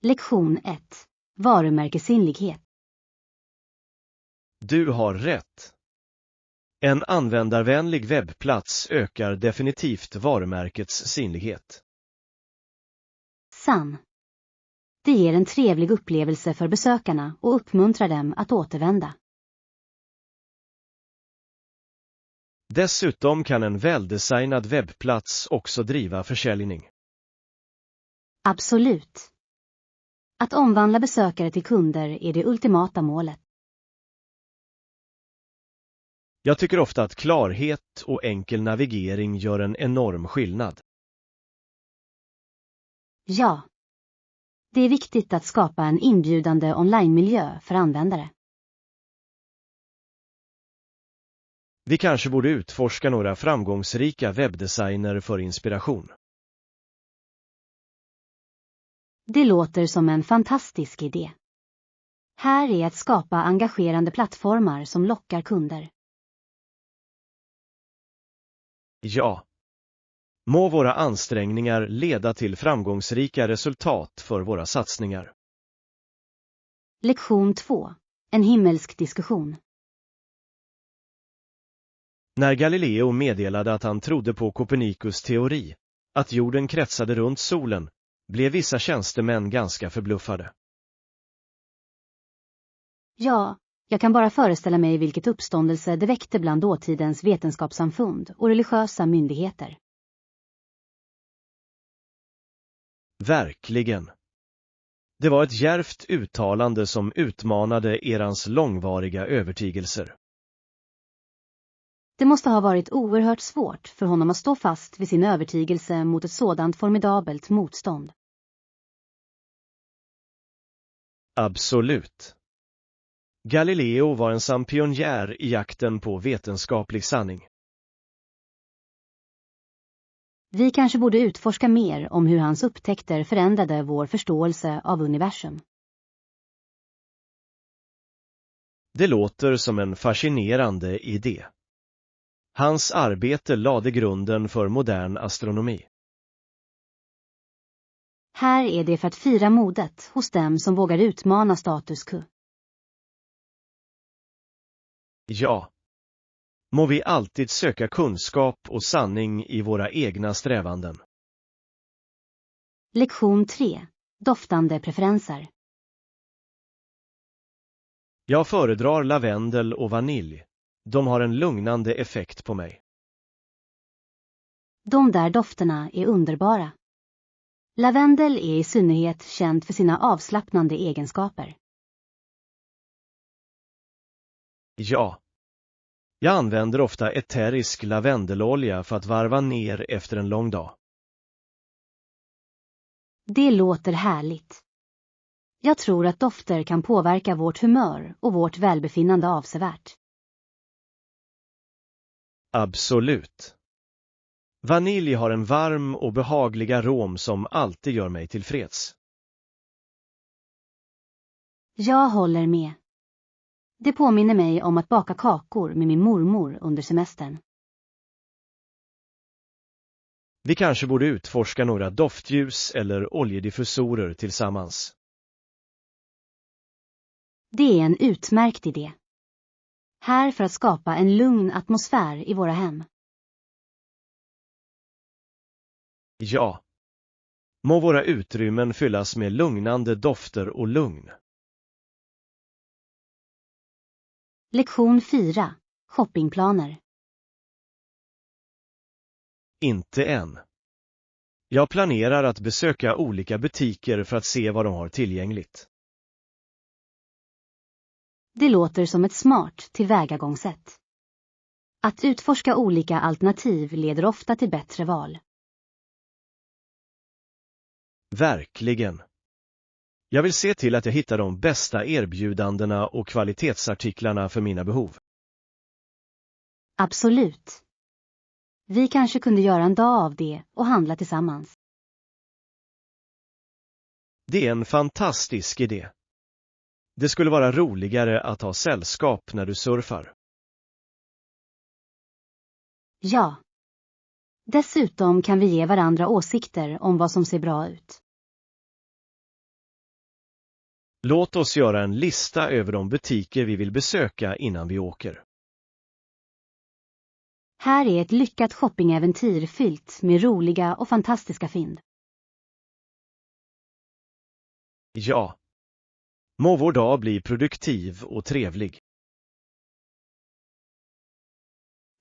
Lektion 1. Varumärkessinnlighet. Du har rätt. En användarvänlig webbplats ökar definitivt varumärkets synlighet. Sann. Det ger en trevlig upplevelse för besökarna och uppmuntrar dem att återvända. Dessutom kan en väldesignad webbplats också driva försäljning. Absolut. Att omvandla besökare till kunder är det ultimata målet. Jag tycker ofta att klarhet och enkel navigering gör en enorm skillnad. Ja. Det är viktigt att skapa en inbjudande onlinemiljö för användare. Vi kanske borde utforska några framgångsrika webbdesigner för inspiration. Det låter som en fantastisk idé. Här är att skapa engagerande plattformar som lockar kunder. Ja. Må våra ansträngningar leda till framgångsrika resultat för våra satsningar. Lektion 2. En himmelsk diskussion. När Galileo meddelade att han trodde på Copernicus teori, att jorden kretsade runt solen, blev vissa tjänstemän ganska förbluffade. Ja, jag kan bara föreställa mig vilket uppståndelse det väckte bland dåtidens vetenskapssamfund och religiösa myndigheter. Verkligen. Det var ett djärvt uttalande som utmanade erans långvariga övertygelser. Det måste ha varit oerhört svårt för honom att stå fast vid sin övertygelse mot ett sådant formidabelt motstånd. Absolut. Galileo var en sann pionjär i jakten på vetenskaplig sanning. Vi kanske borde utforska mer om hur hans upptäckter förändrade vår förståelse av universum. Det låter som en fascinerande idé. Hans arbete lade grunden för modern astronomi. Här är det för att fira modet hos dem som vågar utmana status quo. Ja. Må vi alltid söka kunskap och sanning i våra egna strävanden. Lektion 3. Doftande preferenser. Jag föredrar lavendel och vanilj. De har en lugnande effekt på mig. De där dofterna är underbara. Lavendel är i synnerhet känd för sina avslappnande egenskaper. Ja. Jag använder ofta eterisk lavendelolja för att varva ner efter en lång dag. Det låter härligt. Jag tror att dofter kan påverka vårt humör och vårt välbefinnande avsevärt. Absolut. Vanilj har en varm och behaglig arom som alltid gör mig tillfreds. Jag håller med. Det påminner mig om att baka kakor med min mormor under semestern. Vi kanske borde utforska några doftljus eller oljediffusorer tillsammans. Det är en utmärkt idé. Här för att skapa en lugn atmosfär i våra hem. Ja. Må våra utrymmen fyllas med lugnande dofter och lugn. Lektion 4. Shoppingplaner. Inte än. Jag planerar att besöka olika butiker för att se vad de har tillgängligt. Det låter som ett smart tillvägagångssätt. Att utforska olika alternativ leder ofta till bättre val. Verkligen. Jag vill se till att jag hittar de bästa erbjudandena och kvalitetsartiklarna för mina behov. Absolut. Vi kanske kunde göra en dag av det och handla tillsammans. Det är en fantastisk idé. Det skulle vara roligare att ha sällskap när du surfar. Ja. Dessutom kan vi ge varandra åsikter om vad som ser bra ut. Låt oss göra en lista över de butiker vi vill besöka innan vi åker. Här är ett lyckat shoppingäventyr fyllt med roliga och fantastiska fynd. Ja. Må vår dag bli produktiv och trevlig.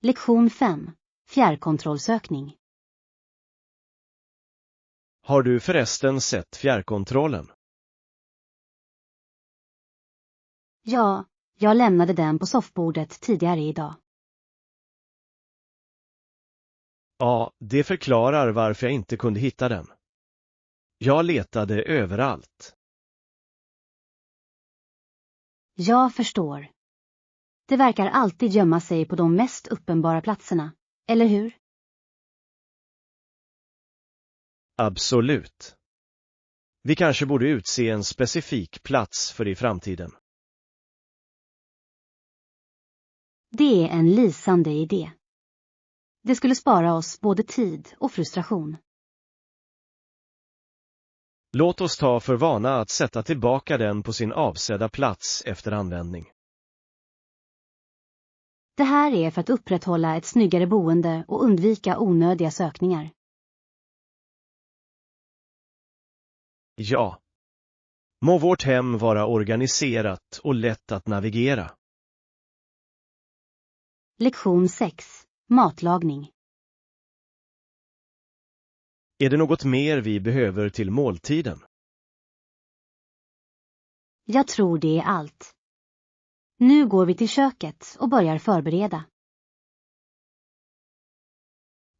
Lektion 5. Fjärrkontrollsökning. Har du förresten sett fjärrkontrollen? Ja, jag lämnade den på soffbordet tidigare idag. Ja, det förklarar varför jag inte kunde hitta den. Jag letade överallt. Jag förstår. Det verkar alltid gömma sig på de mest uppenbara platserna, eller hur? Absolut. Vi kanske borde utse en specifik plats för i framtiden. Det är en lysande idé. Det skulle spara oss både tid och frustration. Låt oss ta för vana att sätta tillbaka den på sin avsedda plats efter användning. Det här är för att upprätthålla ett snyggare boende och undvika onödiga sökningar. Ja. Må vårt hem vara organiserat och lätt att navigera. Lektion 6. Matlagning. Är det något mer vi behöver till måltiden? Jag tror det är allt. Nu går vi till köket och börjar förbereda.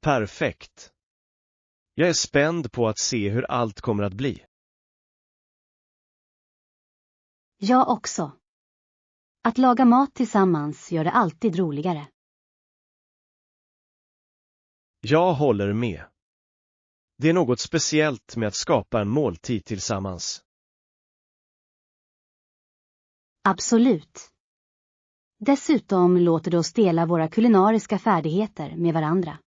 Perfekt. Jag är spänd på att se hur allt kommer att bli. Jag också. Att laga mat tillsammans gör det alltid roligare. Jag håller med. Det är något speciellt med att skapa en måltid tillsammans. Absolut. Dessutom låter det oss dela våra kulinariska färdigheter med varandra.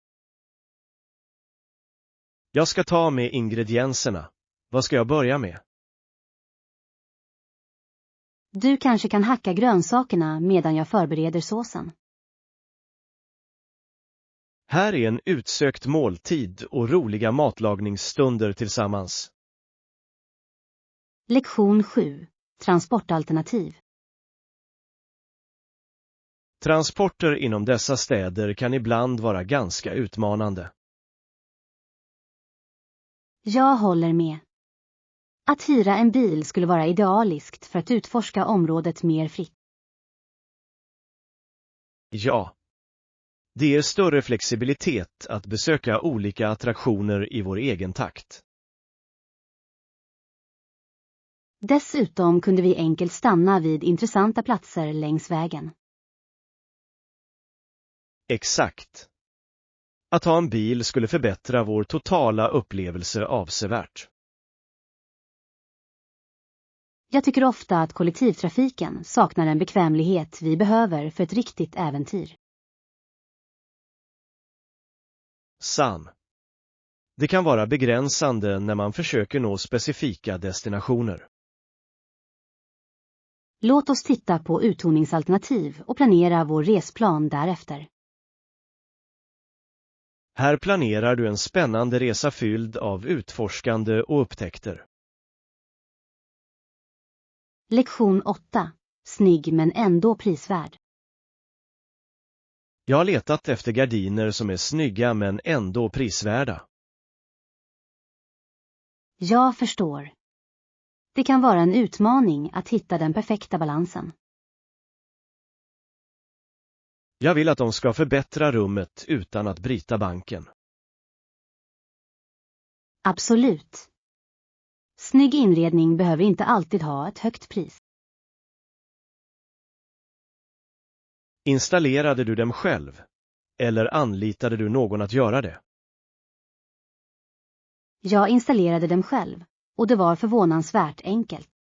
Jag ska ta med ingredienserna. Vad ska jag börja med? Du kanske kan hacka grönsakerna medan jag förbereder såsen. Här är en utsökt måltid och roliga matlagningsstunder tillsammans. Lektion 7. Transportalternativ. Transporter inom dessa städer kan ibland vara ganska utmanande. Jag håller med. Att hyra en bil skulle vara idealiskt för att utforska området mer fritt. Ja. Det ger större flexibilitet att besöka olika attraktioner i vår egen takt. Dessutom kunde vi enkelt stanna vid intressanta platser längs vägen. Exakt. Att ha en bil skulle förbättra vår totala upplevelse avsevärt. Jag tycker ofta att kollektivtrafiken saknar en bekvämlighet vi behöver för ett riktigt äventyr. Sann. Det kan vara begränsande när man försöker nå specifika destinationer. Låt oss titta på uttoningsalternativ och planera vår resplan därefter. Här planerar du en spännande resa fylld av utforskande och upptäckter. Lektion 8. Snygg men ändå prisvärd. Jag har letat efter gardiner som är snygga men ändå prisvärda. Jag förstår. Det kan vara en utmaning att hitta den perfekta balansen. Jag vill att de ska förbättra rummet utan att bryta banken. Absolut. Snygg inredning behöver inte alltid ha ett högt pris. Installerade du dem själv? Eller anlitade du någon att göra det? Jag installerade dem själv, och det var förvånansvärt enkelt.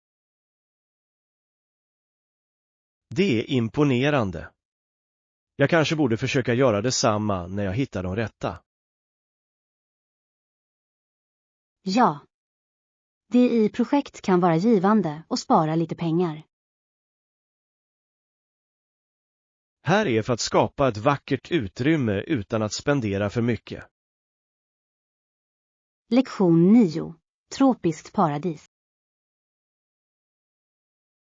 Det är imponerande. Jag kanske borde försöka göra detsamma när jag hittar de rätta. Ja. DI-projekt kan vara givande och spara lite pengar. Här är för att skapa ett vackert utrymme utan att spendera för mycket. Lektion 9. Tropiskt paradis.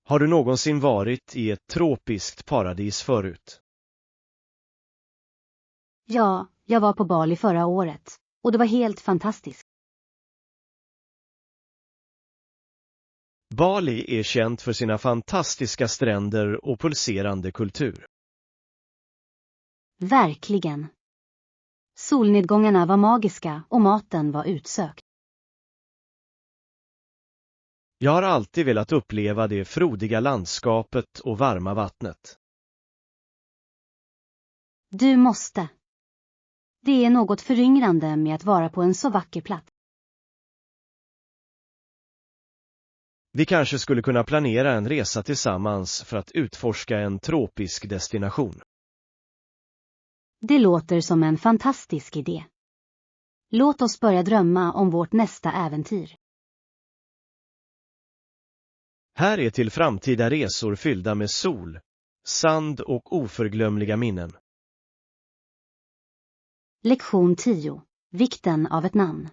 Har du någonsin varit i ett tropiskt paradis förut? Ja, jag var på Bali förra året och det var helt fantastiskt. Bali är känt för sina fantastiska stränder och pulserande kultur. Verkligen. Solnedgångarna var magiska och maten var utsökt. Jag har alltid velat uppleva det frodiga landskapet och varma vattnet. Du måste. Det är något föryngrande med att vara på en så vacker plats. Vi kanske skulle kunna planera en resa tillsammans för att utforska en tropisk destination. Det låter som en fantastisk idé. Låt oss börja drömma om vårt nästa äventyr. Här är till framtida resor fyllda med sol, sand och oförglömliga minnen. Lektion 10. Vikten av ett namn.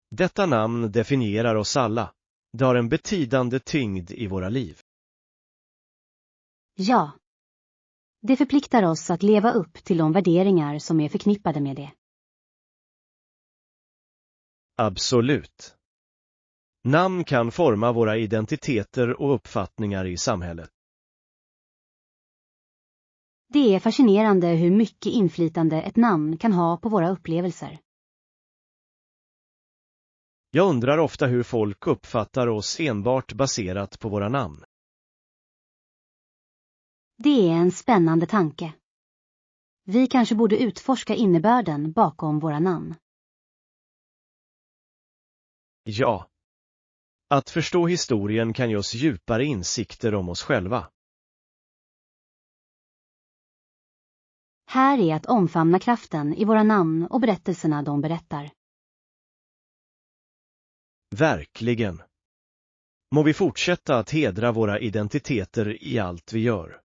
Detta namn definierar oss alla. Det har en betydande tyngd i våra liv. Ja. Det förpliktar oss att leva upp till de värderingar som är förknippade med det. Absolut. Namn kan forma våra identiteter och uppfattningar i samhället. Det är fascinerande hur mycket inflytande ett namn kan ha på våra upplevelser. Jag undrar ofta hur folk uppfattar oss enbart baserat på våra namn. Det är en spännande tanke. Vi kanske borde utforska innebörden bakom våra namn. Ja. Att förstå historien kan ge oss djupare insikter om oss själva. Här är att omfamna kraften i våra namn och berättelserna de berättar. Verkligen. Må vi fortsätta att hedra våra identiteter i allt vi gör.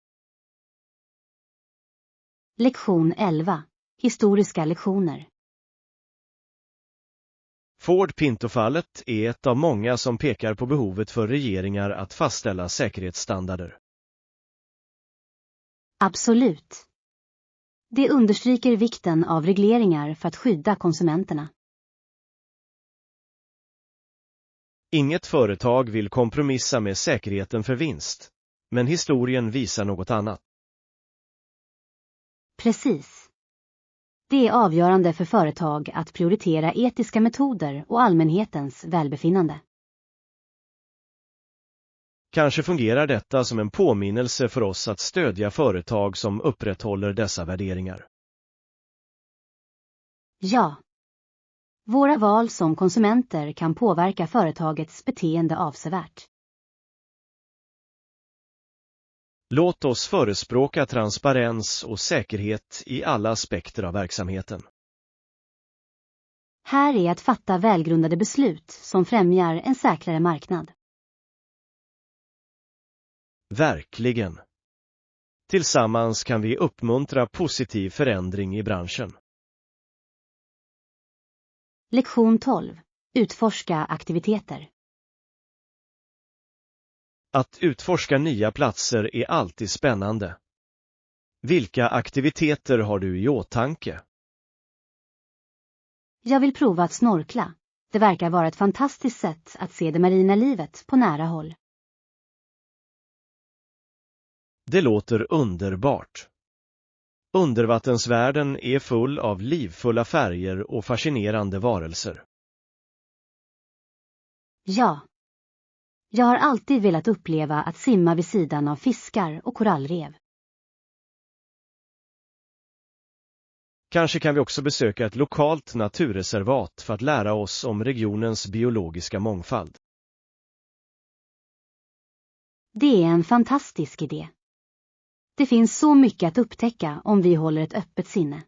Lektion 11. Historiska lektioner. Ford Pinto-fallet är ett av många som pekar på behovet för regeringar att fastställa säkerhetsstandarder. Absolut. Det understryker vikten av regleringar för att skydda konsumenterna. Inget företag vill kompromissa med säkerheten för vinst, men historien visar något annat. Precis. Det är avgörande för företag att prioritera etiska metoder och allmänhetens välbefinnande. Kanske fungerar detta som en påminnelse för oss att stödja företag som upprätthåller dessa värderingar. Ja. Våra val som konsumenter kan påverka företagets beteende avsevärt. Låt oss förespråka transparens och säkerhet i alla aspekter av verksamheten. Här är att fatta välgrundade beslut som främjar en säkrare marknad. Verkligen. Tillsammans kan vi uppmuntra positiv förändring i branschen. Lektion 12. Utforska aktiviteter. Att utforska nya platser är alltid spännande. Vilka aktiviteter har du i åtanke? Jag vill prova att snorkla. Det verkar vara ett fantastiskt sätt att se det marina livet på nära håll. Det låter underbart. Undervattensvärlden är full av livfulla färger och fascinerande varelser. Ja. Jag har alltid velat uppleva att simma vid sidan av fiskar och korallrev. Kanske kan vi också besöka ett lokalt naturreservat för att lära oss om regionens biologiska mångfald. Det är en fantastisk idé. Det finns så mycket att upptäcka om vi håller ett öppet sinne.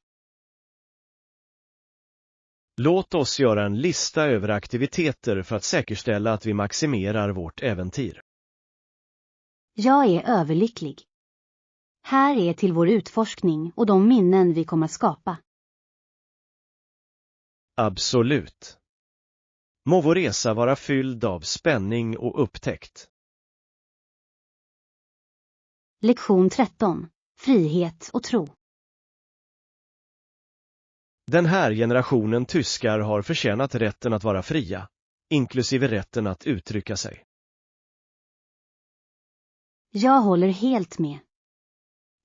Låt oss göra en lista över aktiviteter för att säkerställa att vi maximerar vårt äventyr. Jag är överlycklig. Här är till vår utforskning och de minnen vi kommer att skapa. Absolut. Må vår resa vara fylld av spänning och upptäckt. Lektion 13. Frihet och tro. Den här generationen tyskar har förtjänat rätten att vara fria, inklusive rätten att uttrycka sig. Jag håller helt med.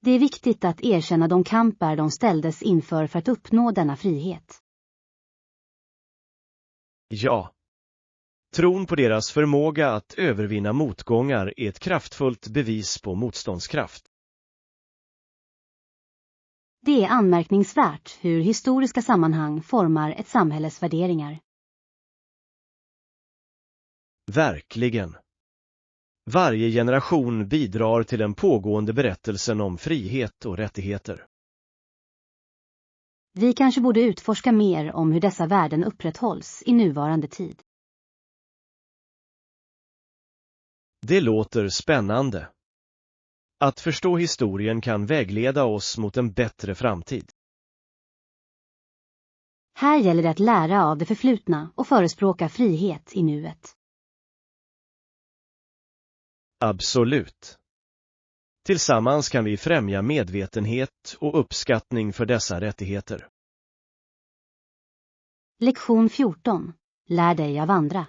Det är viktigt att erkänna de kamper de ställdes inför för att uppnå denna frihet. Ja. Tron på deras förmåga att övervinna motgångar är ett kraftfullt bevis på motståndskraft. Det är anmärkningsvärt hur historiska sammanhang formar ett samhälles värderingar. Verkligen. Varje generation bidrar till den pågående berättelsen om frihet och rättigheter. Vi kanske borde utforska mer om hur dessa värden upprätthålls i nuvarande tid. Det låter spännande. Att förstå historien kan vägleda oss mot en bättre framtid. Här gäller det att lära av det förflutna och förespråka frihet i nuet. Absolut. Tillsammans kan vi främja medvetenhet och uppskattning för dessa rättigheter. Lektion 14. Lär dig av andra.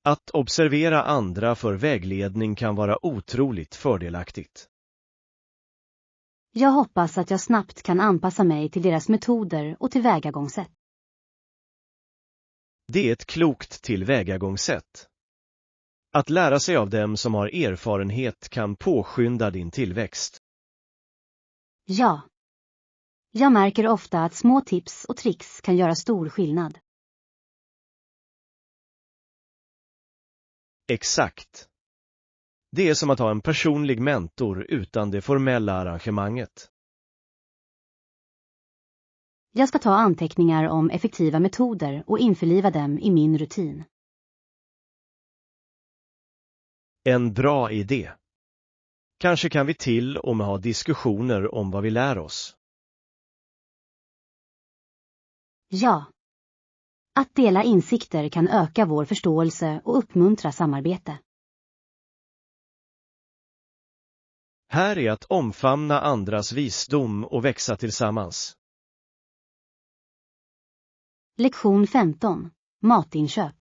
Att observera andra för vägledning kan vara otroligt fördelaktigt. Jag hoppas att jag snabbt kan anpassa mig till deras metoder och tillvägagångssätt. Det är ett klokt tillvägagångssätt. Att lära sig av dem som har erfarenhet kan påskynda din tillväxt. Ja. Jag märker ofta att små tips och tricks kan göra stor skillnad. Exakt. Det är som att ha en personlig mentor utan det formella arrangemanget. Jag ska ta anteckningar om effektiva metoder och införliva dem i min rutin. En bra idé. Kanske kan vi till och med ha diskussioner om vad vi lär oss. Ja. Att dela insikter kan öka vår förståelse och uppmuntra samarbete. Här är att omfamna andras visdom och växa tillsammans. Lektion 15. Matinköp.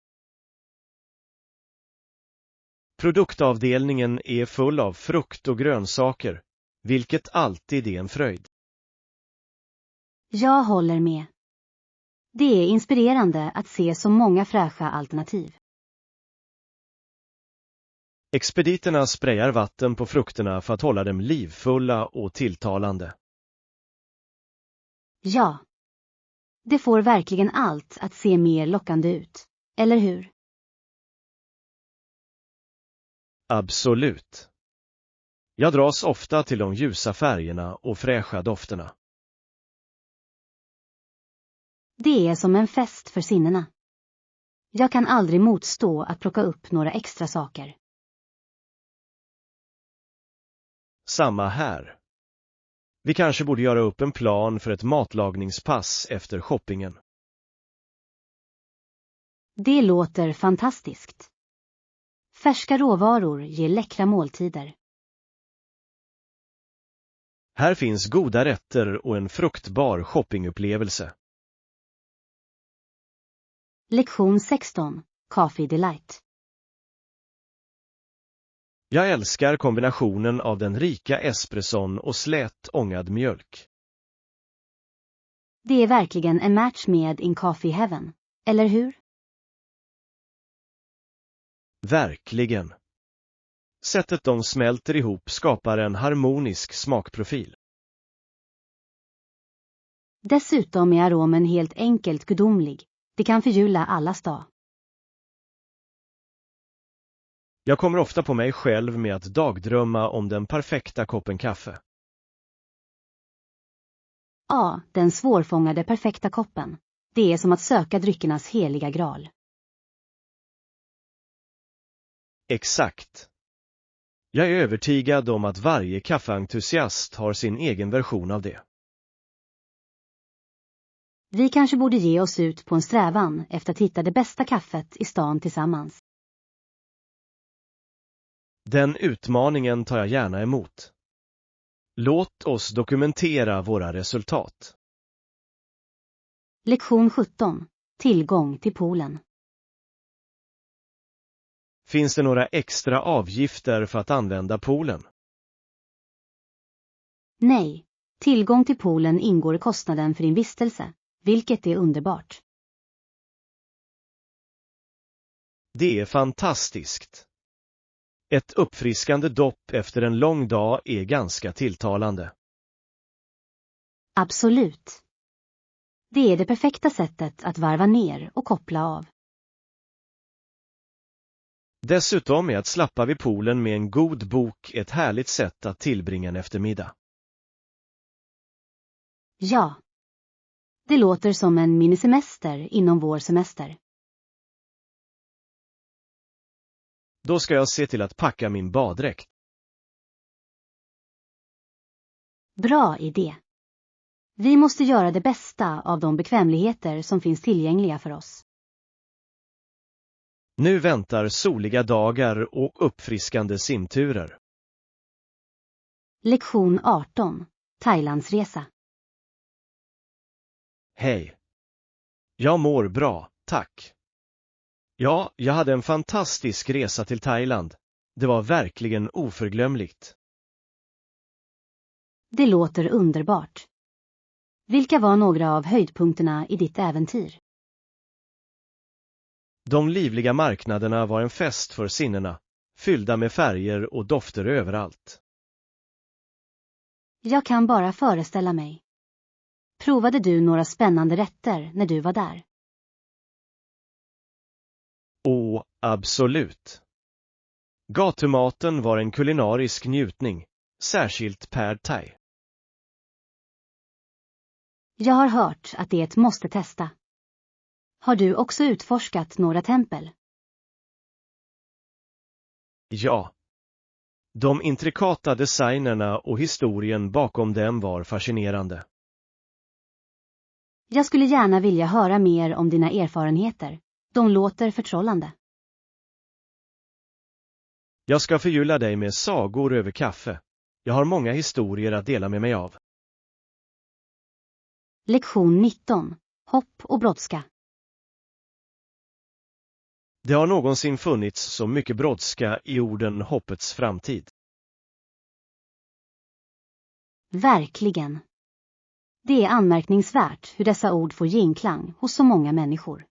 Produktavdelningen är full av frukt och grönsaker, vilket alltid är en fröjd. Jag håller med. Det är inspirerande att se så många fräscha alternativ. Expediterna sprayar vatten på frukterna för att hålla dem livfulla och tilltalande. Ja. Det får verkligen allt att se mer lockande ut, eller hur? Absolut. Jag dras ofta till de ljusa färgerna och fräscha dofterna. Det är som en fest för sinnena. Jag kan aldrig motstå att plocka upp några extra saker. Samma här. Vi kanske borde göra upp en plan för ett matlagningspass efter shoppingen. Det låter fantastiskt. Färska råvaror ger läckra måltider. Här finns goda rätter och en fruktbar shoppingupplevelse. Lektion 16. Coffee Delight. Jag älskar kombinationen av den rika espresson och slät ångad mjölk. Det är verkligen en match med in Coffee Heaven, eller hur? Verkligen. Sättet de smälter ihop skapar en harmonisk smakprofil. Dessutom är aromen helt enkelt gudomlig. Det kan förgylla allas dag. Jag kommer ofta på mig själv med att dagdrömma om den perfekta koppen kaffe. Ja, den svårfångade perfekta koppen. Det är som att söka dryckernas heliga graal. Exakt. Jag är övertygad om att varje kaffeentusiast har sin egen version av det. Vi kanske borde ge oss ut på en strävan efter att hitta det bästa kaffet i stan tillsammans. Den utmaningen tar jag gärna emot. Låt oss dokumentera våra resultat. Lektion 17. Tillgång till poolen. Finns det några extra avgifter för att använda poolen? Nej, tillgång till poolen ingår i kostnaden för din vistelse, vilket är underbart. Det är fantastiskt. Ett uppfriskande dopp efter en lång dag är ganska tilltalande. Absolut. Det är det perfekta sättet att varva ner och koppla av. Dessutom är att slappa vid poolen med en god bok ett härligt sätt att tillbringa en eftermiddag. Ja. Det låter som en minisemester inom vår semester. Då ska jag se till att packa min baddräkt. Bra idé. Vi måste göra det bästa av de bekvämligheter som finns tillgängliga för oss. Nu väntar soliga dagar och uppfriskande simturer. Lektion 18. Thailandsresa. Hej. Jag mår bra, tack. Ja, jag hade en fantastisk resa till Thailand. Det var verkligen oförglömligt. Det låter underbart. Vilka var några av höjdpunkterna i ditt äventyr? De livliga marknaderna var en fest för sinnena, fyllda med färger och dofter överallt. Jag kan bara föreställa mig. Provade du några spännande rätter när du var där? Åh, absolut. Gatumaten var en kulinarisk njutning, särskilt pad thai. Jag har hört att det är ett måste testa. Har du också utforskat några tempel? Ja. De intrikata designerna och historien bakom dem var fascinerande. Jag skulle gärna vilja höra mer om dina erfarenheter. De låter förtrollande. Jag ska förgylla dig med sagor över kaffe. Jag har många historier att dela med mig av. Lektion 19. Hopp och brådska. Det har någonsin funnits så mycket brådska i orden hoppets framtid. Verkligen. Det är anmärkningsvärt hur dessa ord får genklang hos så många människor.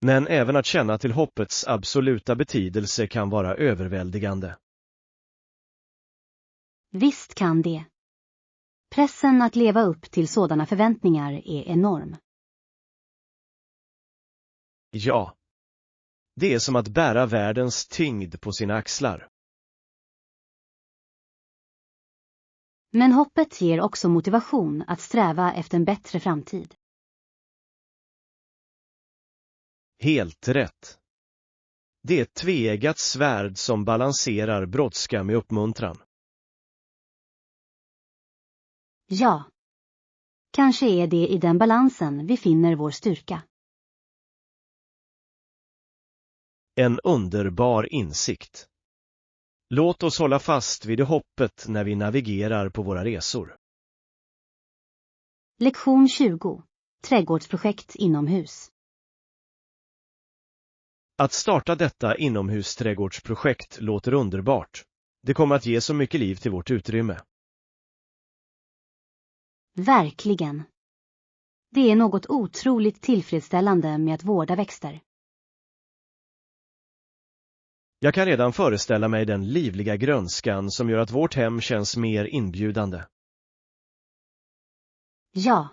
Men även att känna till hoppets absoluta betydelse kan vara överväldigande. Visst kan det. Pressen att leva upp till sådana förväntningar är enorm. Ja. Det är som att bära världens tyngd på sina axlar. Men hoppet ger också motivation att sträva efter en bättre framtid. Helt rätt. Det är ett tveeggat svärd som balanserar brådska med uppmuntran. Ja. Kanske är det i den balansen vi finner vår styrka. En underbar insikt. Låt oss hålla fast vid det hoppet när vi navigerar på våra resor. Lektion 20. Trädgårdsprojekt inomhus. Att starta detta inomhusträdgårdsprojekt låter underbart. Det kommer att ge så mycket liv till vårt utrymme. Verkligen. Det är något otroligt tillfredsställande med att vårda växter. Jag kan redan föreställa mig den livliga grönskan som gör att vårt hem känns mer inbjudande. Ja.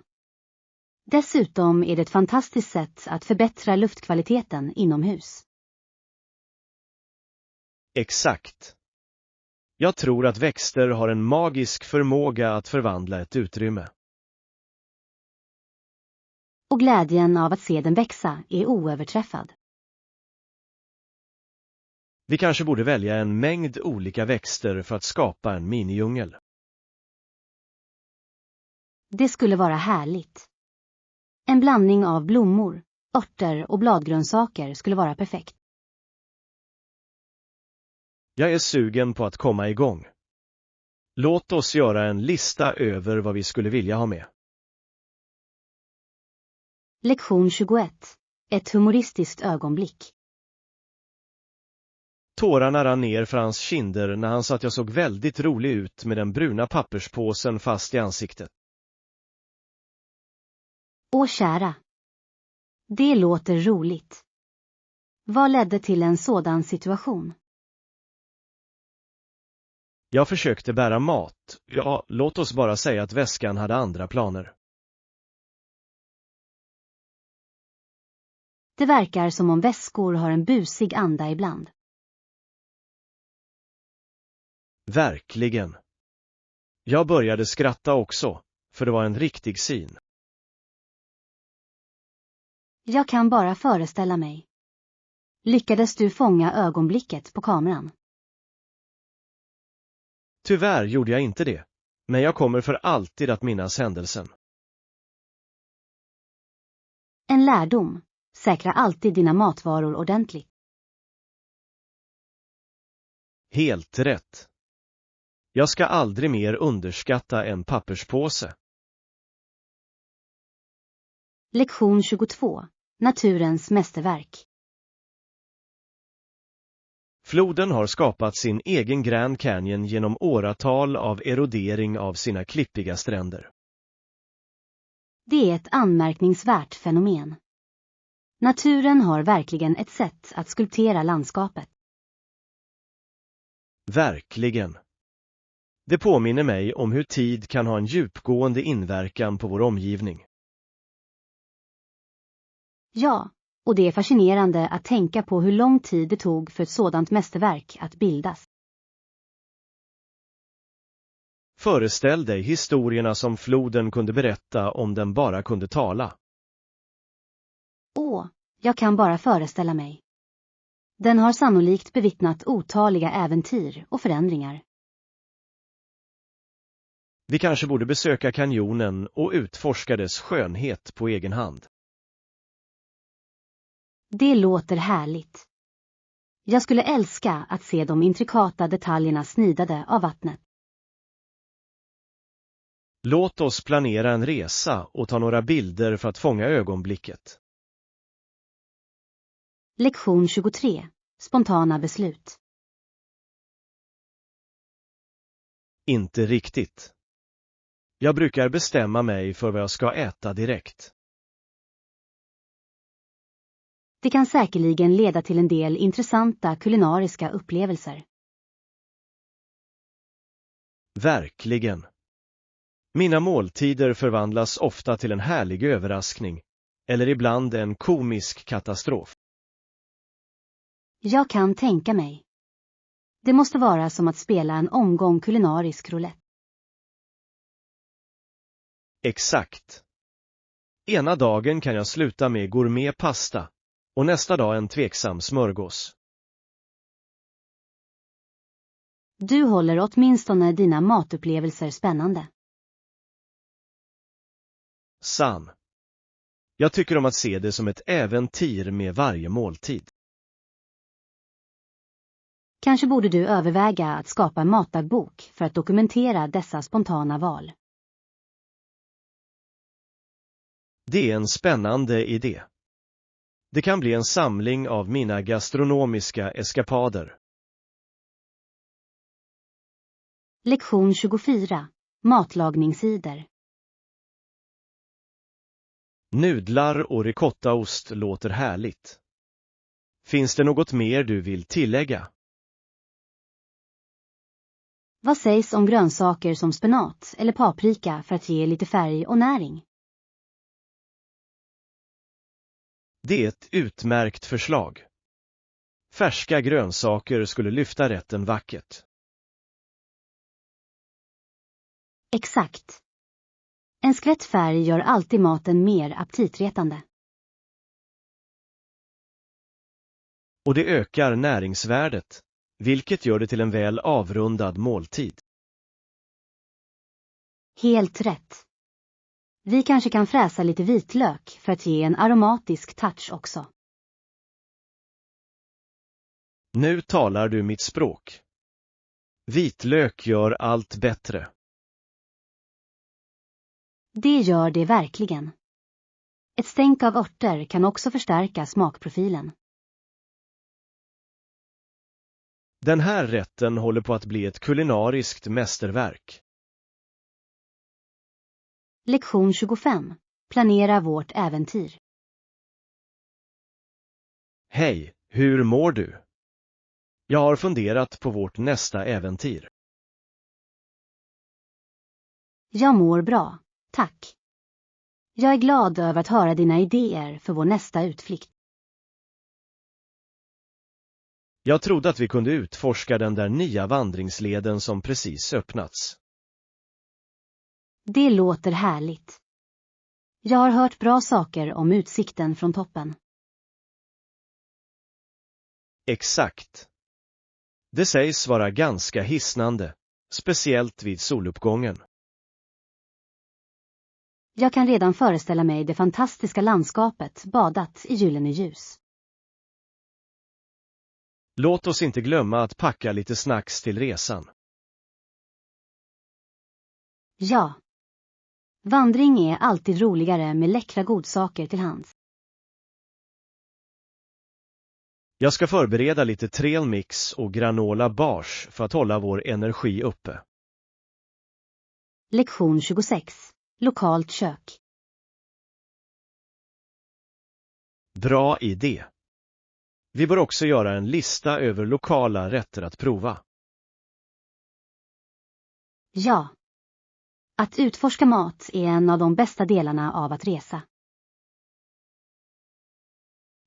Dessutom är det ett fantastiskt sätt att förbättra luftkvaliteten inomhus. Exakt. Jag tror att växter har en magisk förmåga att förvandla ett utrymme. Och glädjen av att se den växa är oöverträffad. Vi kanske borde välja en mängd olika växter för att skapa en minidjungel. Det skulle vara härligt. En blandning av blommor, örter och bladgrönsaker skulle vara perfekt. Jag är sugen på att komma igång. Låt oss göra en lista över vad vi skulle vilja ha med. Lektion 21. Ett humoristiskt ögonblick. Tårarna rann ner för hans kinder när han sa att jag såg väldigt rolig ut med den bruna papperspåsen fast i ansiktet. Åh kära. Det låter roligt. Vad ledde till en sådan situation? Jag försökte bära mat. Ja, låt oss bara säga att väskan hade andra planer. Det verkar som om väskor har en busig anda ibland. Verkligen. Jag började skratta också, för det var en riktig syn. Jag kan bara föreställa mig. Lyckades du fånga ögonblicket på kameran? Tyvärr gjorde jag inte det, men jag kommer för alltid att minnas händelsen. En lärdom. Säkra alltid dina matvaror ordentligt. Helt rätt. Jag ska aldrig mer underskatta en papperspåse. Lektion 22. Naturens mästerverk. Floden har skapat sin egen Grand Canyon genom åratal av erodering av sina klippiga stränder. Det är ett anmärkningsvärt fenomen. Naturen har verkligen ett sätt att skulptera landskapet. Verkligen. Det påminner mig om hur tid kan ha en djupgående inverkan på vår omgivning. Ja, och det är fascinerande att tänka på hur lång tid det tog för ett sådant mästerverk att bildas. Föreställ dig historierna som floden kunde berätta om den bara kunde tala. Åh, jag kan bara föreställa mig. Den har sannolikt bevittnat otaliga äventyr och förändringar. Vi kanske borde besöka kanjonen och utforska dess skönhet på egen hand. Det låter härligt. Jag skulle älska att se de intrikata detaljerna snidade av vattnet. Låt oss planera en resa och ta några bilder för att fånga ögonblicket. Lektion 23. Spontana beslut. Inte riktigt. Jag brukar bestämma mig för vad jag ska äta direkt. Det kan säkerligen leda till en del intressanta kulinariska upplevelser. Verkligen. Mina måltider förvandlas ofta till en härlig överraskning, eller ibland en komisk katastrof. Jag kan tänka mig. Det måste vara som att spela en omgång kulinarisk roulette. Exakt. Ena dagen kan jag sluta med gourmetpasta och nästa dag en tveksam smörgås. Du håller åtminstone dina matupplevelser spännande. Sann. Jag tycker om att se det som ett äventyr med varje måltid. Kanske borde du överväga att skapa en matdagbok för att dokumentera dessa spontana val. Det är en spännande idé. Det kan bli en samling av mina gastronomiska eskapader. Lektion 24. Matlagningssidor. Nudlar och ricottaost låter härligt. Finns det något mer du vill tillägga? Vad sägs om grönsaker som spenat eller paprika för att ge lite färg och näring? Det är ett utmärkt förslag. Färska grönsaker skulle lyfta rätten vackert. Exakt. En skvätt färg gör alltid maten mer aptitretande. Och det ökar näringsvärdet, vilket gör det till en väl avrundad måltid. Helt rätt. Vi kanske kan fräsa lite vitlök för att ge en aromatisk touch också. Nu talar du mitt språk. Vitlök gör allt bättre. Det gör det verkligen. Ett stänk av örter kan också förstärka smakprofilen. Den här rätten håller på att bli ett kulinariskt mästerverk. Lektion 25. Planera vårt äventyr. Hej, hur mår du? Jag har funderat på vårt nästa äventyr. Jag mår bra, tack. Jag är glad över att höra dina idéer för vår nästa utflykt. Jag trodde att vi kunde utforska den där nya vandringsleden som precis öppnats. Det låter härligt. Jag har hört bra saker om utsikten från toppen. Exakt. Det sägs vara ganska hisnande, speciellt vid soluppgången. Jag kan redan föreställa mig det fantastiska landskapet badat i gyllene ljus. Låt oss inte glömma att packa lite snacks till resan. Ja. Vandring är alltid roligare med läckra godsaker till hands. Jag ska förbereda lite trail mix och granola bars för att hålla vår energi uppe. Lektion 26. Lokalt kök. Bra idé. Vi bör också göra en lista över lokala rätter att prova. Ja. Att utforska mat är en av de bästa delarna av att resa.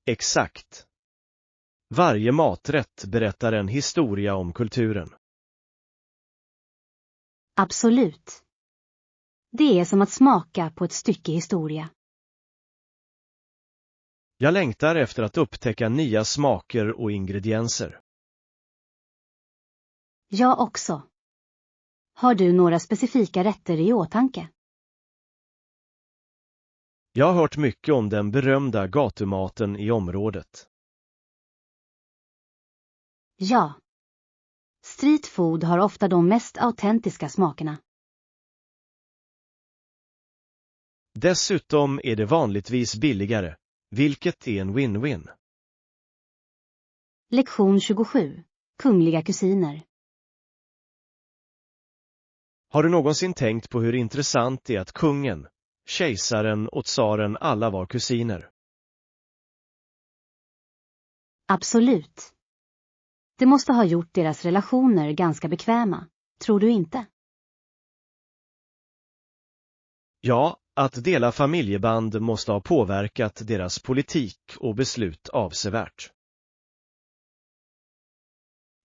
Exakt. Varje maträtt berättar en historia om kulturen. Absolut. Det är som att smaka på ett stycke historia. Jag längtar efter att upptäcka nya smaker och ingredienser. Jag också. Har du några specifika rätter i åtanke? Jag har hört mycket om den berömda gatumaten i området. Ja. Street food har ofta de mest autentiska smakerna. Dessutom är det vanligtvis billigare, vilket är en win-win. Lektion 27. Kungliga kusiner. Har du någonsin tänkt på hur intressant det är att kungen, kejsaren och tsaren alla var kusiner? Absolut. Det måste ha gjort deras relationer ganska bekväma, tror du inte? Ja, att dela familjeband måste ha påverkat deras politik och beslut avsevärt.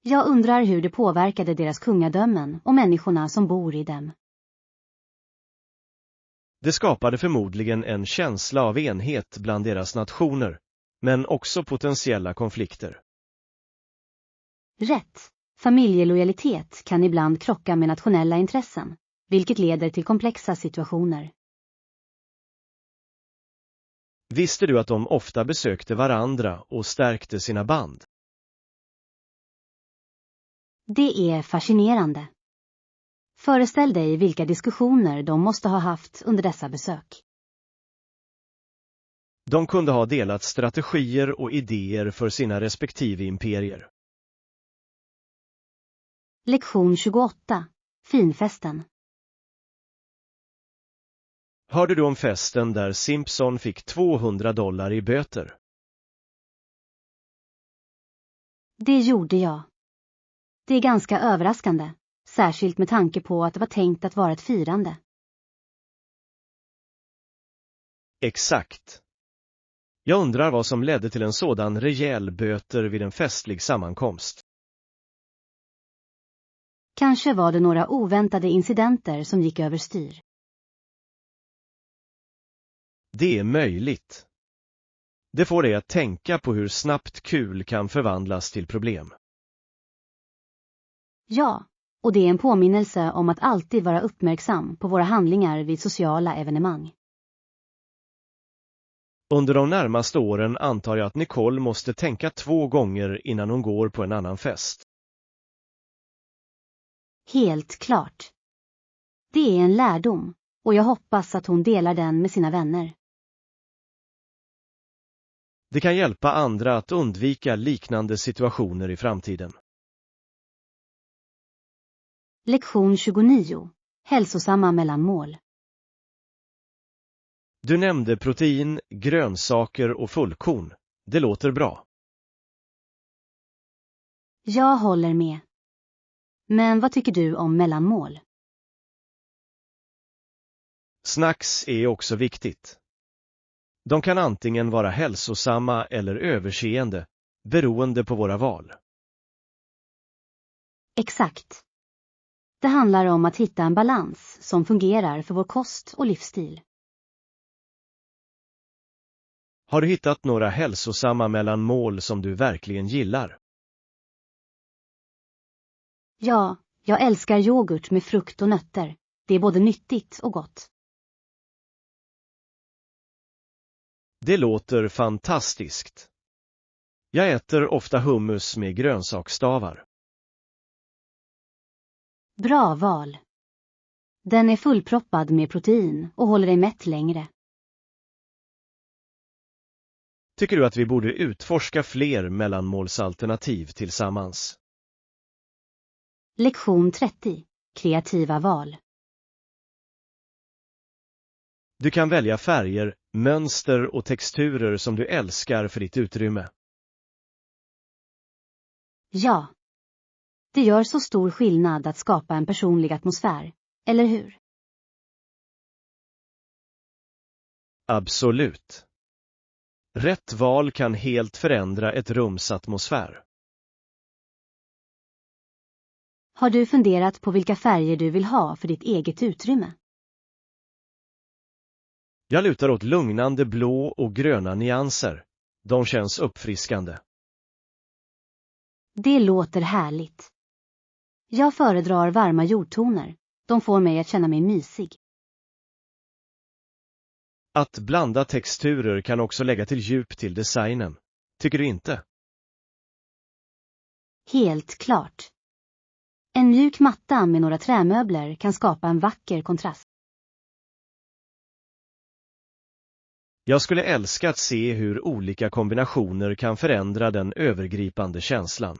Jag undrar hur det påverkade deras kungadömen och människorna som bor i dem. Det skapade förmodligen en känsla av enhet bland deras nationer, men också potentiella konflikter. Rätt. Familjelojalitet kan ibland krocka med nationella intressen, vilket leder till komplexa situationer. Visste du att de ofta besökte varandra och stärkte sina band? Det är fascinerande. Föreställ dig vilka diskussioner de måste ha haft under dessa besök. De kunde ha delat strategier och idéer för sina respektive imperier. Lektion 28. Finfesten. Hörde du om festen där Simpson fick $200 i böter? Det gjorde jag. Det är ganska överraskande, särskilt med tanke på att det var tänkt att vara ett firande. Exakt. Jag undrar vad som ledde till en sådan rejäl böter vid en festlig sammankomst. Kanske var det några oväntade incidenter som gick överstyr. Det är möjligt. Det får dig att tänka på hur snabbt kul kan förvandlas till problem. Ja, och det är en påminnelse om att alltid vara uppmärksam på våra handlingar vid sociala evenemang. Under de närmaste åren antar jag att Nicole måste tänka 2 gånger innan hon går på en annan fest. Helt klart. Det är en lärdom, och jag hoppas att hon delar den med sina vänner. Det kan hjälpa andra att undvika liknande situationer i framtiden. Lektion 29. Hälsosamma mellanmål. Du nämnde protein, grönsaker och fullkorn. Det låter bra. Jag håller med. Men vad tycker du om mellanmål? Snacks är också viktigt. De kan antingen vara hälsosamma eller överseende, beroende på våra val. Exakt. Det handlar om att hitta en balans som fungerar för vår kost och livsstil. Har du hittat några hälsosamma mellanmål som du verkligen gillar? Ja, jag älskar yoghurt med frukt och nötter. Det är både nyttigt och gott. Det låter fantastiskt. Jag äter ofta hummus med grönsaksstavar. Bra val. Den är fullproppad med protein och håller dig mätt längre. Tycker du att vi borde utforska fler mellanmålsalternativ tillsammans? Lektion 30. Kreativa val. Du kan välja färger, mönster och texturer som du älskar för ditt utrymme. Ja. Det gör så stor skillnad att skapa en personlig atmosfär, eller hur? Absolut. Rätt val kan helt förändra ett rums atmosfär. Har du funderat på vilka färger du vill ha för ditt eget utrymme? Jag lutar åt lugnande blå och gröna nyanser. De känns uppfriskande. Det låter härligt. Jag föredrar varma jordtoner. De får mig att känna mig mysig. Att blanda texturer kan också lägga till djup till designen. Tycker du inte? Helt klart. En mjuk matta med några trämöbler kan skapa en vacker kontrast. Jag skulle älska att se hur olika kombinationer kan förändra den övergripande känslan.